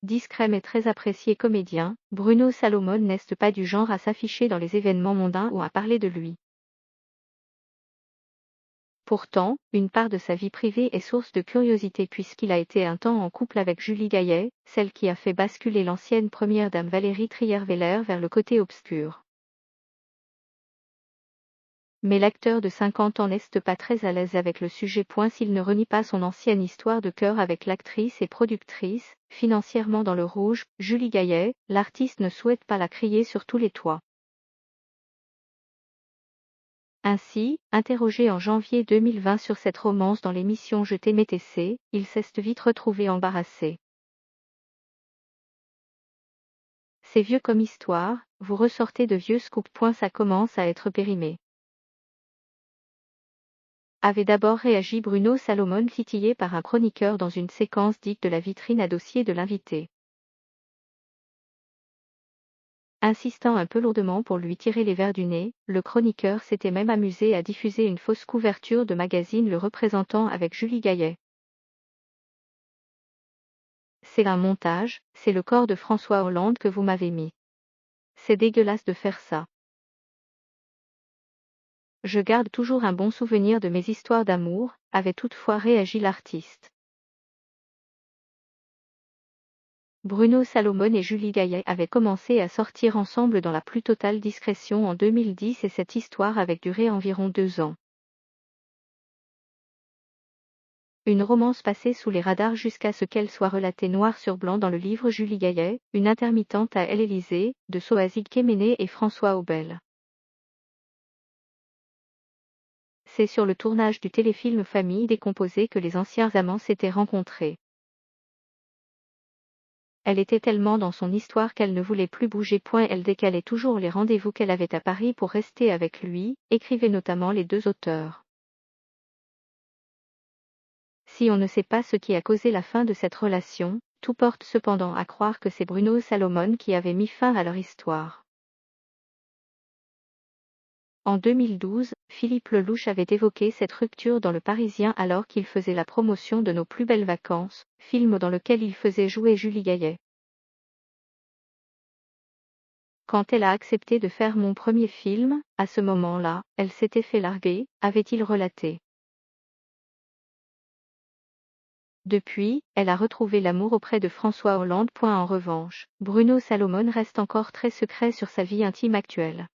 discret mais très apprécié comédien, Bruno Salomon n'est pas du genre à s'afficher dans les événements mondains ou à parler de lui. Pourtant, une part de sa vie privée est source de curiosité puisqu'il a été un temps en couple avec Julie Gaillet, celle qui a fait basculer l'ancienne première dame Valérie Trierweiler vers le côté obscur. Mais l'acteur de 50 ans n'est pas très à l'aise avec le sujet. S'il ne renie pas son ancienne histoire de cœur avec l'actrice et productrice, financièrement dans le rouge, Julie Gaillet, l'artiste ne souhaite pas la crier sur tous les toits. Ainsi, interrogé en janvier 2020 sur cette romance dans l'émission Je t'aimais TC, il s'est vite retrouvé embarrassé. C'est vieux comme histoire, vous ressortez de vieux scoops. Ça commence à être périmé. Avait d'abord réagi Bruno Salomon, titillé par un chroniqueur dans une séquence dite de la vitrine à dossier de l'invité. Insistant un peu lourdement pour lui tirer les vers du nez, le chroniqueur s'était même amusé à diffuser une fausse couverture de magazine le représentant avec Julie Gaillet. C'est un montage, c'est le corps de François Hollande que vous m'avez mis. C'est dégueulasse de faire ça. Je garde toujours un bon souvenir de mes histoires d'amour, avait toutefois réagi l'artiste. Bruno Salomon et Julie Gaillet avaient commencé à sortir ensemble dans la plus totale discrétion en 2010 et cette histoire avait duré environ 2 ans. Une romance passée sous les radars jusqu'à ce qu'elle soit relatée noir sur blanc dans le livre Julie Gaillet, une intermittente à l'Élysée, de Soazic Kéméné et François Aubel. C'est sur le tournage du téléfilm Famille décomposée que les anciens amants s'étaient rencontrés. Elle était tellement dans son histoire qu'elle ne voulait plus bouger. Elle décalait toujours les rendez-vous qu'elle avait à Paris pour rester avec lui, écrivaient notamment les deux auteurs. Si on ne sait pas ce qui a causé la fin de cette relation, tout porte cependant à croire que c'est Bruno Salomon qui avait mis fin à leur histoire. En 2012, Philippe Lelouch avait évoqué cette rupture dans Le Parisien alors qu'il faisait la promotion de Nos plus belles vacances, film dans lequel il faisait jouer Julie Gaillet. Quand elle a accepté de faire mon premier film, à ce moment-là, elle s'était fait larguer, avait-il relaté. Depuis, elle a retrouvé l'amour auprès de François Hollande. En revanche, Bruno Salomon reste encore très secret sur sa vie intime actuelle.